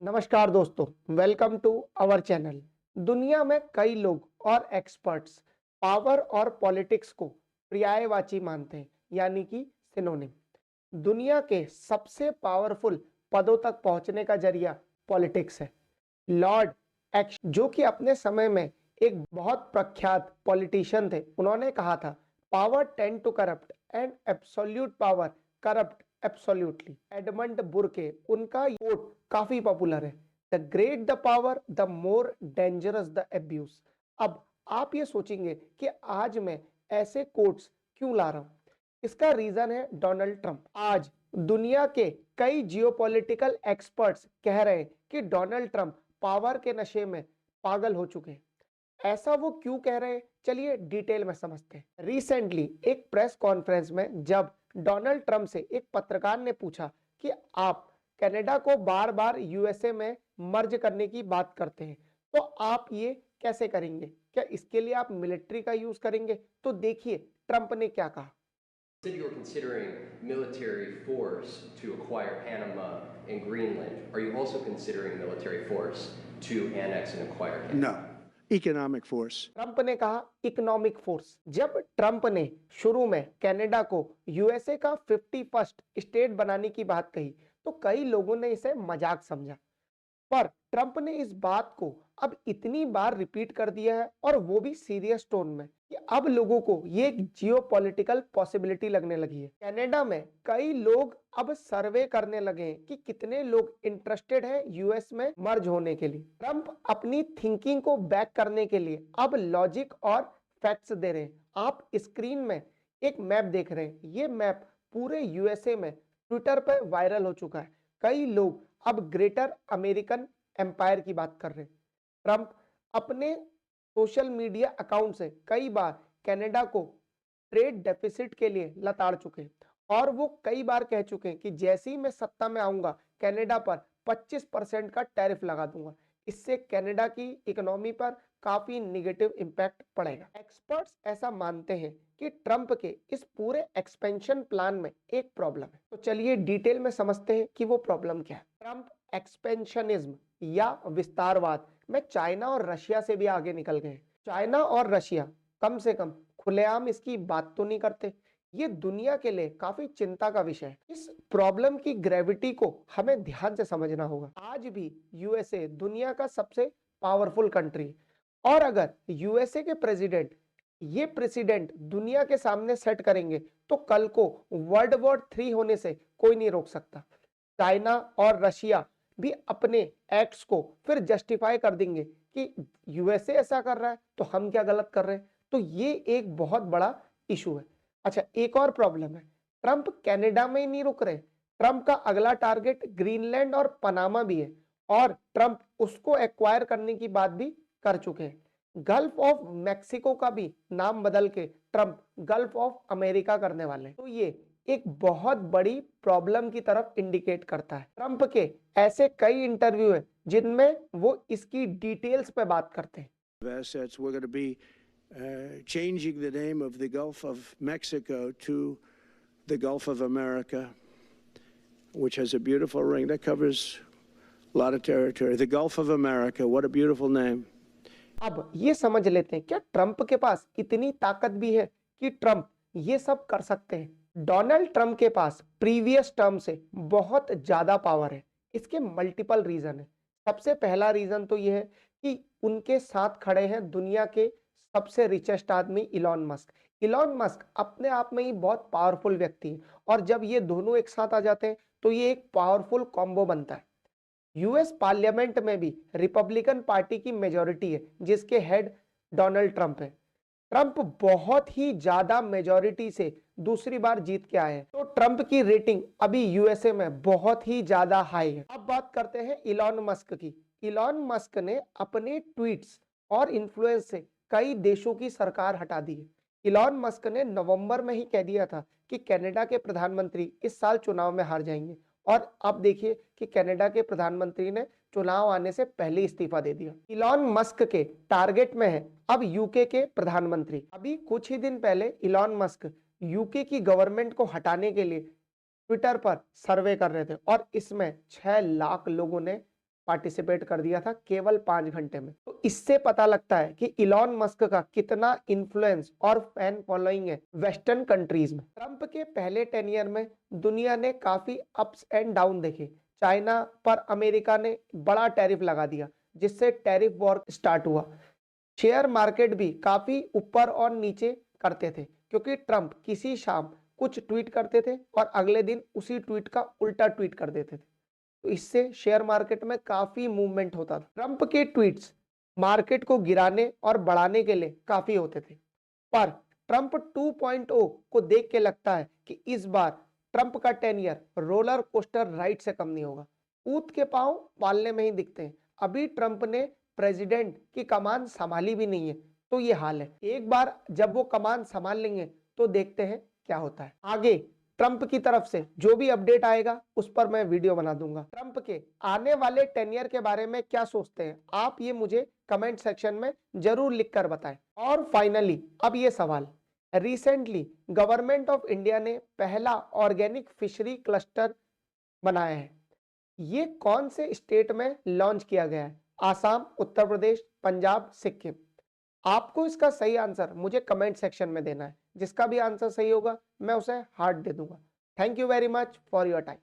नमस्कार दोस्तों, welcome to our channel. दुनिया में कई लोग और एक्सपर्ट्स पावर और पॉलिटिक्स को पर्यायवाची मानते हैं, यानी कि सिनोनिम। दुनिया के सबसे पावरफुल पदों तक पहुंचने का जरिया पॉलिटिक्स है। लॉर्ड एक्स, जो कि अपने समय में एक बहुत प्रख्यात पॉलिटिशियन थे, उन्होंने कहा था, power tend to corrupt and absolute power corrupt absolutely. Edmund Burke, उनका कोट काफी पॉपुलर है, the great the power the more dangerous the abuse. अब आप ये सोचेंगे कि आज मैं ऐसे कोट्स क्यों ला रहा हूं। इसका रीजन है डोनाल्ड ट्रंप। आज दुनिया के कई जियोपॉलिटिकल एक्सपर्ट्स कह रहे हैं कि डोनाल्ड ट्रंप पावर के नशे में पागल हो चुके हैं। ऐसा वो क्यों कह रहे हैं, चलिए डिटेल में समझते हैं। रिसेंटली एक प्रेस कॉन्फ्रेंस में जब डोनाल्ड ट्रंप से एक पत्रकार ने पूछा कि आप कनाडा को बार बार यूएसए में मर्ज करने की बात करते हैं, तो आप ये कैसे करेंगे, क्या इसके लिए आप मिलिट्री का यूज करेंगे? तो देखिए ट्रंप ने क्या कहा। Said you were considering military force to acquire Panama and Greenland. Are you also considering military force to annex and acquire Canada? No, economic force. Trump ने कहा इकोनॉमिक फोर्स। जब ट्रंप ने शुरू में कनाडा को यूएसए का 51st state बनाने की बात कही, तो कई लोगों ने इसे मजाक समझा। पर ट्रंप ने इस बात को अब इतनी बार रिपीट कर दिया है, और वो भी सीरियस टोन में, कि अब लोगों को ये एक जियोपॉलिटिकल पॉसिबिलिटी लगने लगी है। कनाडा में कई लोग अब सर्वे करने लगे हैं कि कितने लोग इंटरेस्टेड हैं यूएस में मर्ज होने के लिए। ट्रंप अपनी थिंकिंग को बैक करने के लिए अब लॉजिक और फैक्ट्स दे रहे हैं। आप स्क्रीन में एक मैप देख रहे हैं। ये मैप पूरे यूएसए में ट्विटर पर वायरल हो चुका है। कई लोग अब ग्रेटर अमेरिकन एम्पायर की बात कर रहे हैं। ट्रंप अपने सोशल मीडिया अकाउंट से कई बार कनाडा को ट्रेड डेफिसिट के लिए लताड़ चुके हैं, और वो कई बार कह चुके हैं कि जैसे ही मैं सत्ता में आऊंगा कनाडा पर 25% का टैरिफ लगा दूंगा। इससे कनाडा की इकोनॉमी पर काफी निगेटिव इंपैक्ट पड़ेगा। एक्सपर्ट्स ऐसा मानते हैं कि ट्रंप के इस पूरे एक्सपेंशन प्लान में एक प्रॉब्लम है। तो चलिए डिटेल में समझते हैं कि वो प्रॉब्लम क्या है। ट्रंप एक्सपेंशनिज्म या विस्तारवाद में चाइना और रशिया से भी आगे निकल गए। चाइना और रशिया कम से कम खुलेआम इसकी बात तो नहीं करते। ये दुनिया के लिए काफी चिंता का विषय है। इस प्रॉब्लम की ग्रेविटी को हमें ध्यान से समझना होगा। आज भी यूएसए दुनिया का सबसे पावरफुल कंट्री, और अगर यूएसए के प्रेसिडेंट दुनिया के सामने सेट करेंगे, तो कल को वर्ल्ड वॉर 3 होने से कोई नहीं रोक सकता। चाइना और रशिया भी अपने एक्ट्स को फिर जस्टिफाई कर देंगे कि यूएसए ऐसा कर रहा है तो हम क्या गलत कर रहे हैं। तो ये एक बहुत बड़ा इशू है। अच्छा, एक और प्रॉब्लम है, ट्रंप कनाडा में ही नहीं रुक रहे। ट्रंप का अगला टारगेट ग्रीनलैंड और पनामा भी है, और ट्रंप उसको एक्वायर करने की बात भी कर चुके हैं। गल्फ ऑफ मैक्सिको का भी नाम बदल के ट्रंप गल्फ ऑफ अमेरिका करने वाले हैं। तो ये एक बहुत बड़ी प्रॉब्लम की तरफ इंडिकेट करता है। ट्रंप के ऐसे कई इंटरव्यू हैं जिनमें वो इसकी डिटेल्स पे बात करते हैं। Assets, we're going to be changing the name of the Gulf of Mexico to the Gulf of America, which has a beautiful ring that covers a lot of territory. The Gulf of America, what a beautiful name. अब ये समझ लेते हैं, क्या Trump के पास इतनी ताकत भी है कि ट्रंप ये सब कर सकते हैं? डोनाल्ड ट्रंप के पास प्रीवियस टर्म से बहुत ज्यादा पावर है। इसके मल्टीपल रीजन है। सबसे पहला रीजन तो ये है कि उनके साथ खड़े हैं दुनिया के सबसे रिचेस्ट आदमी इलॉन मस्क। इलॉन मस्क अपने आप में ही बहुत पावरफुल व्यक्ति है, और जब ये दोनों एक साथ आ जाते हैं तो ये एक पावरफुल कॉम्बो बनता है। यूएस पार्लियामेंट में भी रिपब्लिकन पार्टी की मेजॉरिटी है, जिसके हेड डोनाल्ड ट्रंप है। ट्रंप बहुत ही ज्यादा मेजॉरिटी से दूसरी बार जीत के आए हैं, तो ट्रंप की रेटिंग अभी यूएसए में बहुत ही ज्यादा हाई है। अब बात करते हैं इलॉन मस्क की। इलॉन मस्क ने अपने ट्वीट्स और इन्फ्लुएंस से कई देशों की सरकार हटा दी है। इलॉन मस्क ने नवंबर में ही कह दिया था कि कनाडा के प्रधानमंत्री इस साल चुनाव में हार जाएंगे, और अब देखिए कि कनाडा के प्रधानमंत्री ने चुनाव आने से पहले इस्तीफा दे दिया। इलॉन मस्क के टारगेट में है अब यूके के प्रधानमंत्री। अभी कुछ ही दिन पहले इलॉन मस्क यूके की गवर्नमेंट को हटाने के लिए ट्विटर पर सर्वे कर रहे थे, और इसमें 6 लाख लोगों ने पार्टिसिपेट कर दिया था केवल 5 घंटे में। तो इससे पता लगता है कि इलॉन मस्क का कितना इन्फ्लुएंस और फैन फॉलोइंग है वेस्टर्न कंट्रीज में। ट्रंप के पहले टेनियर में दुनिया ने काफी अप्स एंड डाउन देखे। चाइना पर अमेरिका ने बड़ा टैरिफ लगा दिया, जिससे टैरिफ वॉर स्टार्ट हुआ। शेयर मार्केट भी काफी ऊपर और नीचे करते थे, क्योंकि ट्रंप किसी शाम कुछ ट्वीट करते थे और अगले दिन उसी ट्वीट का उल्टा ट्वीट कर देते थे। तो इससे शेयर मार्केट में काफी मूवमेंट होता था। ट्रंप के ट्वीट्स मार्केट को गिराने और बढ़ाने के लिए काफी होते थे, पर ट्रंप 2.0 को देख के लगता है कि इस बार ट्रंप का टेनियर रोलर कोस्टर राइड से कम नहीं होगा। ऊंट के पांव पालने में ही दिखते हैं। अभी ट्रंप ने प्रेसिडेंट की कमान संभाली भी नहीं है, तो ये हाल है। एक बार जब वो कमान संभाल लेंगे तो देखते हैं क्या होता है। आगे ट्रंप की तरफ से जो भी अपडेट आएगा उस पर मैं वीडियो बना दूंगा। ट्रंप के आने वाले टेनियर के बारे में क्या सोचते हैं आप, ये मुझे कमेंट सेक्शन में जरूर लिखकर बताएं। और फाइनली अब ये सवाल, रिसेंटली गवर्नमेंट ऑफ इंडिया ने पहला ऑर्गेनिक फिशरी क्लस्टर बनाया है। ये कौन से स्टेट में लॉन्च किया गया है? आसाम, उत्तर प्रदेश, पंजाब, सिक्किम। आपको इसका सही आंसर मुझे कमेंट सेक्शन में देना है। जिसका भी आंसर सही होगा मैं उसे हार्ट दे दूंगा। Thank you very much for your time.